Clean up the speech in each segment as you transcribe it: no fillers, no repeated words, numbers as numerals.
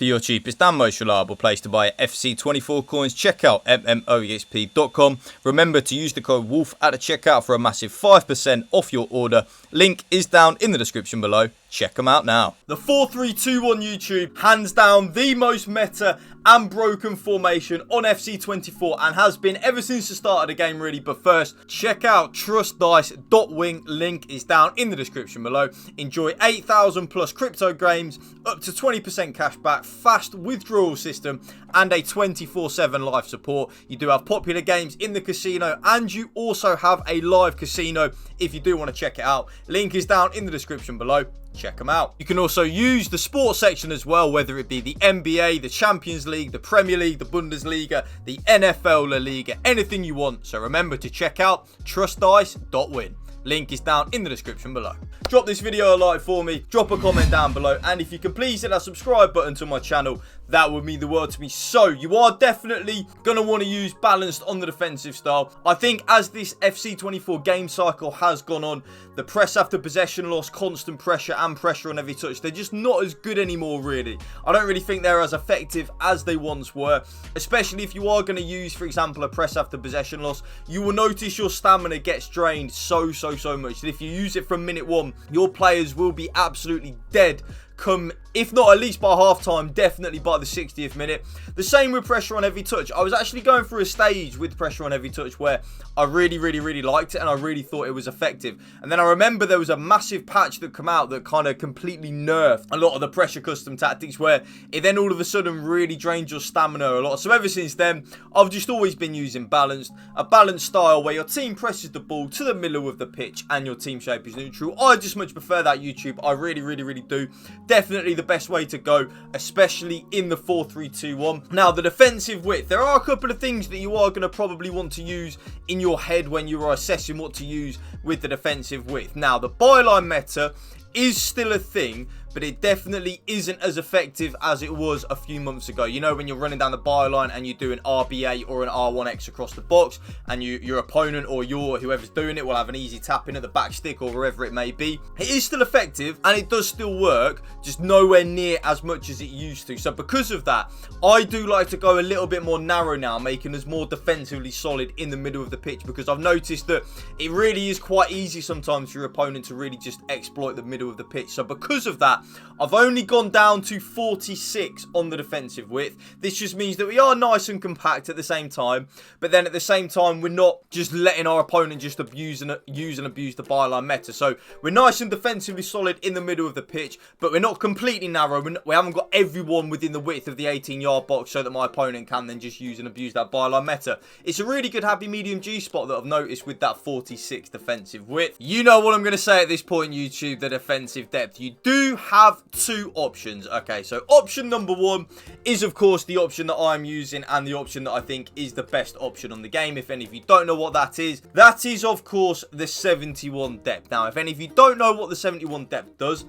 For your cheapest and most reliable place to buy FC24 coins, check out mmoexp.com. Remember to use the code WOLF at the checkout for a massive 5% off your order. Link is down in the description below. Check them out now. The 4-3-2-1 YouTube, hands down the most meta and broken formation on FC24 and has been ever since the start of the game really. But first, check out trustdice.wing. Link is down in the description below. Enjoy 8,000 plus crypto games, up to 20% cash back, fast withdrawal system and a 24/7 live support. You do have popular games in the casino and you also have a live casino if you do want to check it out. Link is down in the description below. Check them out. You can also use the sports section as well, whether it be the NBA, the Champions League, the Premier League, the Bundesliga, the NFL La Liga, anything you want. So remember to check out trustdice.win. Link is down in the description below. Drop this video a like for me, drop a comment down below, and if you can please hit that subscribe button to my channel, that would mean the world to me. So you are definitely going to want to use balanced on the defensive style. I think as this FC24 game cycle has gone on, the press after possession loss, constant pressure and pressure on every touch, they're just not as good anymore really. I don't really think they're as effective as they once were, especially if you are going to use, for example, a press after possession loss. You will notice your stamina gets drained so much that if you use it from minute one, your players will be absolutely dead come, if not at least by half time, definitely by the 60th minute. The same with pressure on every touch. I was actually going through a stage with pressure on every touch where I really liked it and I really thought it was effective. And then I remember there was a massive patch that came out that kind of completely nerfed a lot of the pressure custom tactics, where it then all of a sudden really drained your stamina a lot. So ever since then, I've just always been using a balanced style where your team presses the ball to the middle of the pitch and your team shape is neutral. I just much prefer that, YouTube. I really do. Definitely the best way to go, especially in the 4-3-2-1. Now, the defensive width. There are a couple of things that you are going to probably want to use in your head when you are assessing what to use with the defensive width. Now, the byline meta is still a thing, but it definitely isn't as effective as it was a few months ago. You know, when you're running down the byline and you do an RB8 or an R1X across the box, and your opponent or whoever's doing it will have an easy tap in at the back stick or wherever it may be. It is still effective and it does still work, just nowhere near as much as it used to. So because of that, I do like to go a little bit more narrow now, making us more defensively solid in the middle of the pitch, because I've noticed that it really is quite easy sometimes for your opponent to really just exploit the middle of the pitch. So because of that, I've only gone down to 46 on the defensive width. This just means that we are nice and compact at the same time, but then at the same time, we're not just letting our opponent just use and abuse the byline meta. So we're nice and defensively solid in the middle of the pitch, but we're not completely narrow. We haven't got everyone within the width of the 18-yard box so that my opponent can then just use and abuse that byline meta. It's a really good happy medium G spot that I've noticed with that 46 defensive width. You know what I'm going to say at this point, YouTube, the defensive depth. You do have two options. Okay, so option number one is of course the option that I'm using and the option that I think is the best option on the game. If any of you don't know what that is of course the 71 depth. Now, if any of you don't know what the 71 depth does,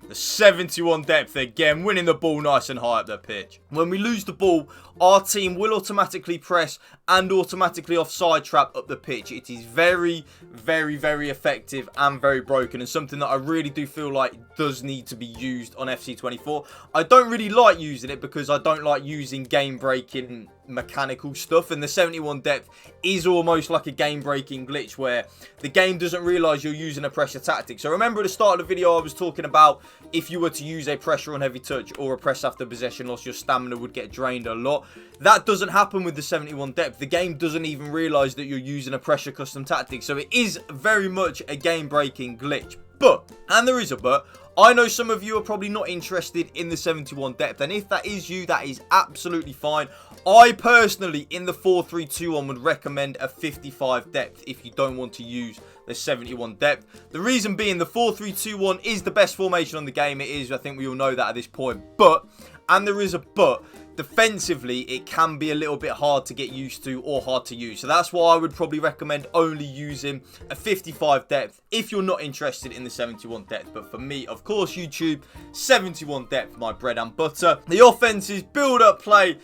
the 71 depth, again, winning the ball nice and high up the pitch. When we lose the ball, our team will automatically press and automatically offside trap up the pitch. It is very effective and very broken, and something that I really do feel like does need to be used on FC24. I don't really like using it because I don't like using game-breaking mechanical stuff, and the 71 depth is almost like a game-breaking glitch where the game doesn't realize you're using a pressure tactic. So remember at the start of the video I was talking about if you were to use a pressure on heavy touch or a press after possession loss, your stamina would get drained a lot. That doesn't happen with the 71 depth. The game doesn't even realize that you're using a pressure custom tactic, so it is very much a game-breaking glitch. But, and there is a but, I know some of you are probably not interested in the 71 depth, and if that is you, that is absolutely fine. I personally, in the 4-3-2-1, would recommend a 55 depth if you don't want to use the 71 depth. The reason being, the 4-3-2-1 is the best formation on the game. It is, I think we all know that at this point. But, and there is a but, defensively, it can be a little bit hard to get used to or hard to use. So that's why I would probably recommend only using a 55 depth if you're not interested in the 71 depth. But for me, of course, YouTube, 71 depth, my bread and butter. The offense is build up play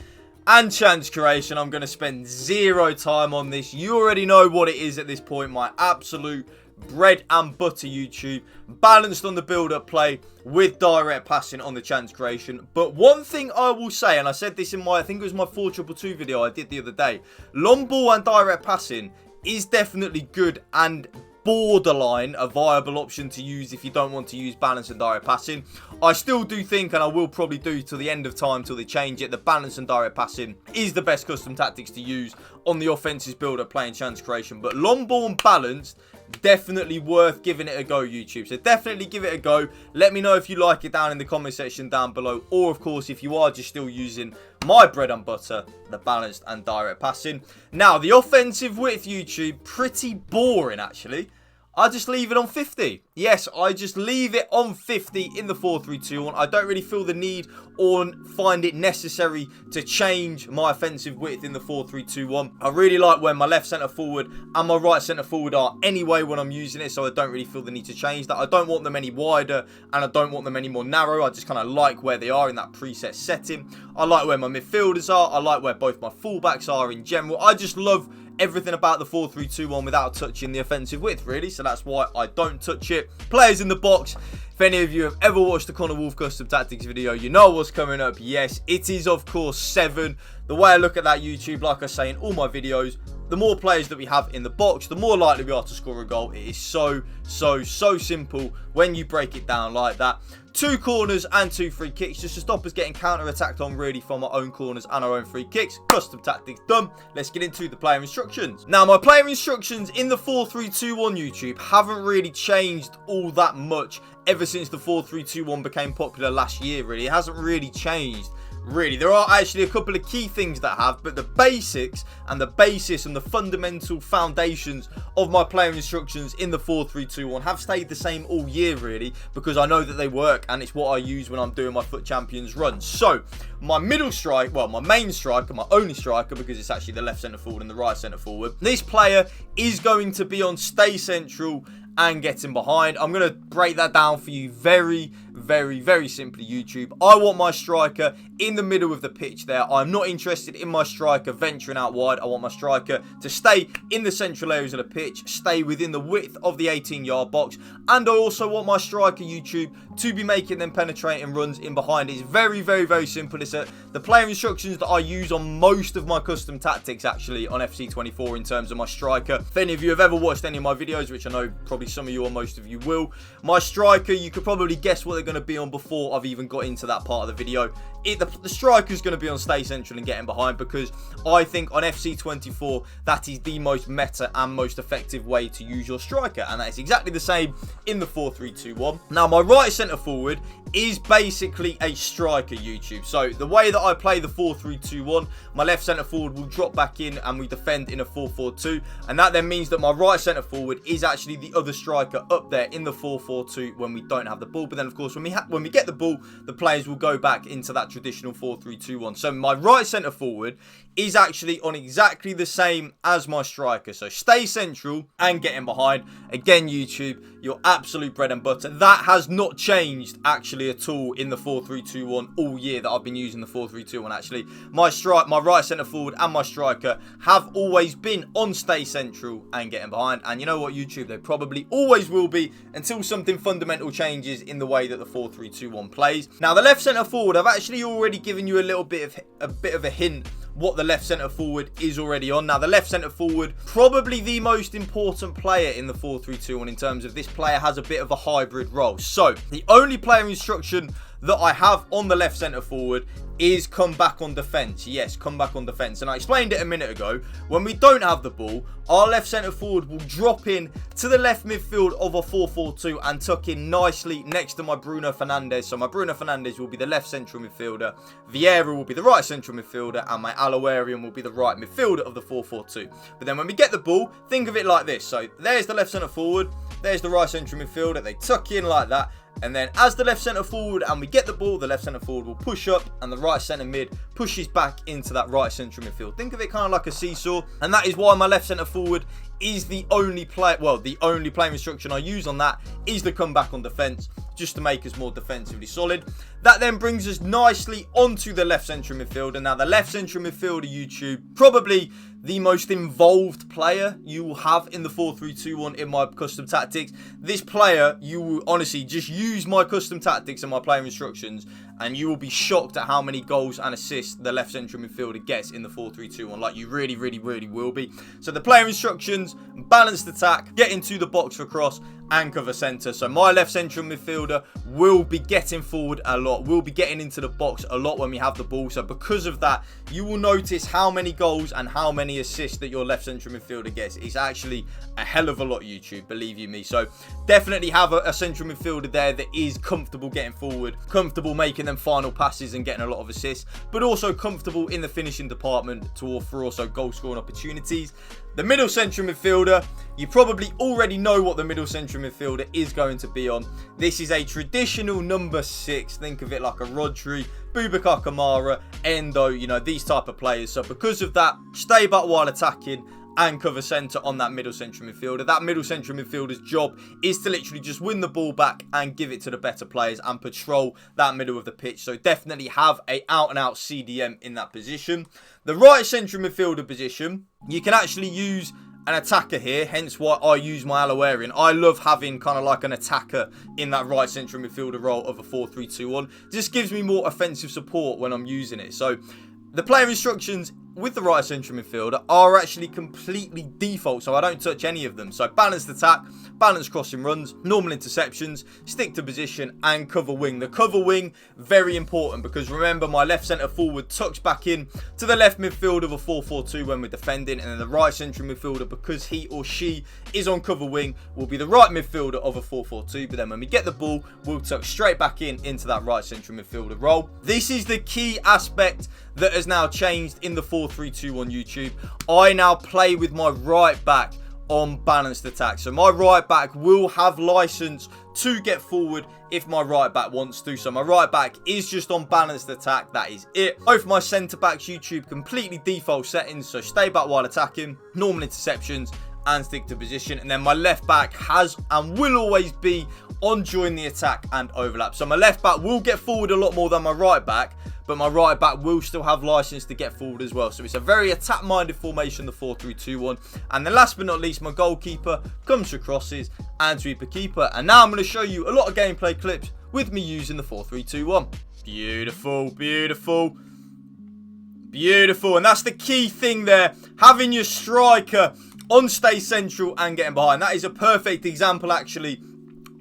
and chance creation. I'm going to spend zero time on this. You already know what it is at this point. My absolute bread and butter YouTube, balanced on the build-up play with direct passing on the chance creation. But one thing I will say, and I said this in my, I think it was my 422 video I did the other day, long ball and direct passing is definitely good and borderline a viable option to use if you don't want to use balance and direct passing. I still do think, and I will probably do till the end of time till they change it, the balance and direct passing is the best custom tactics to use on the offense's build-up play and chance creation. But long ball and balanced, definitely worth giving it a go, YouTube. So definitely give it a go. Let me know if you like it down in the comment section down below, or of course if you are just still using my bread and butter, the balanced and direct passing. Now the offensive width, YouTube, pretty boring actually. I just leave it on 50. Yes, I just leave it on 50 in the 4-3-2-1. I don't really feel the need or find it necessary to change my offensive width in the 4-3-2-1. I really like where my left centre forward and my right centre forward are anyway when I'm using it, so I don't really feel the need to change that. I don't want them any wider and I don't want them any more narrow. I just kind of like where they are in that preset setting. I like where my midfielders are. I like where both my fullbacks are in general. I just love everything about the 4-3-2-1 without touching the offensive width, really. So that's why I don't touch it. Players in the box. If any of you have ever watched the Connor Woolf custom tactics video, you know what's coming up. Yes, it is of course 7. The way I look at that, YouTube, like I say in all my videos, the more players that we have in the box, the more likely we are to score a goal. It is so simple when you break it down like that. 2 corners and 2 free kicks just to stop us getting counter-attacked on really from our own corners and our own free kicks. Custom tactics done. Let's get into the player instructions. Now, my player instructions in the 4-3-2-1 YouTube haven't really changed all that much ever since the 4-3-2-1 became popular last year, really. It hasn't really changed. Really, there are actually a couple of key things that have, but the basics and the basis and the fundamental foundations of my player instructions in the 4-3-2-1 have stayed the same all year, really, because I know that they work and it's what I use when I'm doing my FUT Champions run. So, my middle strike, well, my main striker, my only striker, because it's actually the left centre forward and the right centre forward, this player is going to be on stay central and getting behind. I'm going to break that down for you very simply, YouTube. I want my striker in the middle of the pitch there. I'm not interested in my striker venturing out wide. I want my striker to stay in the central areas of the pitch, stay within the width of the 18-yard box, and I also want my striker, YouTube, to be making them penetrating runs in behind. It's very simple. It's the player instructions that I use on most of my custom tactics, actually, on FC24 in terms of my striker. If any of you have ever watched any of my videos, which I know probably some of you or most of you will, my striker, you could probably guess what they're going to be on before I've even got into that part of the video. The striker's going to be on stay central and getting behind, because I think on FC24 that is the most meta and most effective way to use your striker, and that is exactly the same in the 4-3-2-1. Now, my right centre forward is basically a striker, YouTube. So the way that I play the 4-3-2-1, my left centre forward will drop back in and we defend in a 4-4-2, and that then means that my right centre forward is actually the other striker up there in the 4-4-2 when we don't have the ball. But then of course when we get the ball, the players will go back into that traditional 4-3-2-1. So my right centre forward is actually on exactly the same as my striker. So stay central and getting behind. Again, YouTube, your absolute bread and butter. That has not changed actually at all in the 4-3-2-1 all year that I've been using the 4-3-2-1 actually. My right centre forward and my striker have always been on stay central and getting behind. And you know what, YouTube, they probably always will be until something fundamental changes in the way that the 4-3-2-1 plays. Now, the left centre forward, I've actually already given you a bit of a hint what the left centre forward is already on. Now, the left centre forward, probably the most important player in the 4-3-2-1 in terms of this player has a bit of a hybrid role. So, the only player instruction that I have on the left centre forward is come back on defence. Yes, come back on defence. And I explained it a minute ago. When we don't have the ball, our left centre forward will drop in to the left midfield of a 4-4-2 and tuck in nicely next to my Bruno Fernandes. So my Bruno Fernandes will be the left central midfielder, Vieira will be the right central midfielder, and my Alouarian will be the right midfielder of the 4-4-2. But then when we get the ball, think of it like this. So there's the left centre forward, there's the right central midfielder. They tuck in like that. And then as the left centre forward and we get the ball, the left centre forward will push up and the right centre mid pushes back into that right central midfield. Think of it kind of like a seesaw. And that is why my left centre forward is the only play, well, the only playing instruction I use on that is the come back on defence. just to make us more defensively solid. That then brings us nicely onto the left central midfielder. Now, the left central midfielder, YouTube, probably the most involved player you will have in the 4-3-2-1 in my custom tactics. This player, you will honestly just use my custom tactics and my player instructions, and you will be shocked at how many goals and assists the left central midfielder gets in the 4-3-2-1. Like, you really will be. So the player instructions: balanced attack, get into the box for cross, and cover centre. So my left central midfielder will be getting forward a lot, will be getting into the box a lot when we have the ball. So because of that, you will notice how many goals and how many assists that your left central midfielder gets. It's actually a hell of a lot, YouTube, believe you me. So definitely have a central midfielder there that is comfortable getting forward, comfortable making them final passes and getting a lot of assists, but also comfortable in the finishing department for also goal scoring opportunities. The middle central midfielder, you probably already know what the middle central midfielder is going to be on. This is a traditional number 6. Think of it like a Rodri, Boubacar Kamara, Endo, you know, these type of players. So because of that, stay back while attacking and cover centre on that middle central midfielder. That middle central midfielder's job is to literally just win the ball back and give it to the better players and patrol that middle of the pitch. So definitely have a out-and-out CDM in that position. The right central midfielder position, you can actually use an attacker here, hence why I use my Aloarian. I love having kind of like an attacker in that right central midfielder role of a 4-3-2-1. Just gives me more offensive support when I'm using it. So the player instructions with the right central midfielder are actually completely default, so I don't touch any of them. So balanced attack, balanced crossing runs, normal interceptions, stick to position, and cover wing. The cover wing, very important, because remember, my left centre forward tucks back in to the left midfield of a 4-4-2 when we're defending, and then the right central midfielder, because he or she is on cover wing, will be the right midfielder of a 4-4-2, but then when we get the ball, we'll tuck straight back in into that right central midfielder role. This is the key aspect that has now changed in the 4-3-2-1 YouTube. I now play with my right back on balanced attack. So my right back will have license to get forward if my right back wants to. So my right back is just on balanced attack. That is it. Both my centre backs, YouTube, completely default settings. So stay back while attacking, normal interceptions, and stick to position. And then my left back has and will always be on join the attack and overlap. So my left back will get forward a lot more than my right back, but my right back will still have license to get forward as well. So it's a very attack-minded formation, the 4-3-2-1. And then last but not least, my goalkeeper comes for crosses and sweeper keeper. And now I'm going to show you a lot of gameplay clips with me using the 4-3-2-1. Beautiful, beautiful, beautiful. And that's the key thing there, having your striker on stay central and getting behind. That is a perfect example, actually,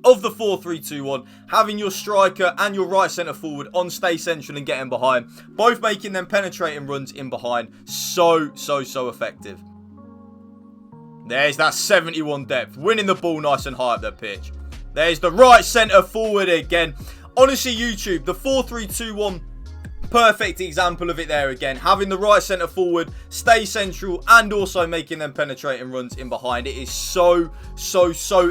of the 4-3-2-1, having your striker and your right centre forward on stay central and getting behind, both making them penetrating runs in behind. So effective. There's that 71 depth, winning the ball nice and high up the pitch. There's the right centre forward again. Honestly, YouTube, the 4-3-2-1, perfect example of it there again. Having the right centre forward, stay central, and also making them penetrating runs in behind. It is so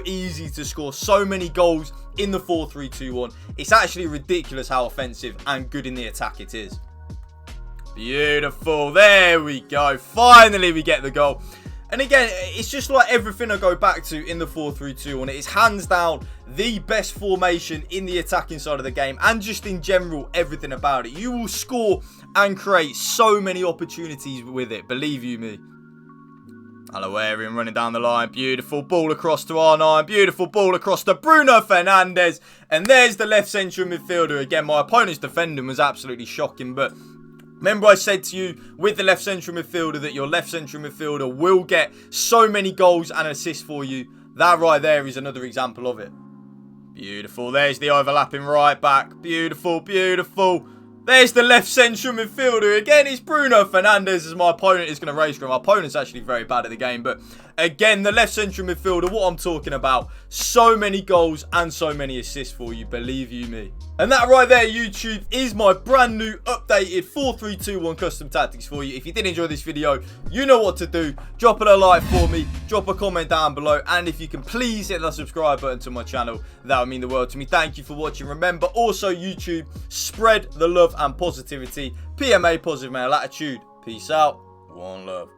easy to score so many goals in the 4-3-2-1. It's actually ridiculous how offensive and good in the attack it is. Beautiful. There we go. Finally, we get the goal. And again, it's just like everything I go back to in the 4-3-2-1. It's hands down the best formation in the attacking side of the game, and just in general, everything about it. You will score and create so many opportunities with it, believe you me. Aloarian running down the line. Beautiful ball across to R9. Beautiful ball across to Bruno Fernandes. And there's the left central midfielder. Again, my opponent's defending was absolutely shocking, but remember I said to you with the left central midfielder that your left central midfielder will get so many goals and assists for you. That right there is another example of it. Beautiful. There's the overlapping right back. Beautiful, beautiful. There's the left central midfielder. Again, it's Bruno Fernandes as my opponent is going to race for him. My opponent's actually very bad at the game. But again, the left central midfielder, what I'm talking about. So many goals and so many assists for you, believe you me. And that right there, YouTube, is my brand new updated 4-3-2-1 custom tactics for you. If you did enjoy this video, you know what to do. Drop it a like for me. Drop a comment down below. And if you can please hit the subscribe button to my channel, that would mean the world to me. Thank you for watching. Remember, also, YouTube, spread the love and positivity. PMA, positive male attitude. Peace out. One love.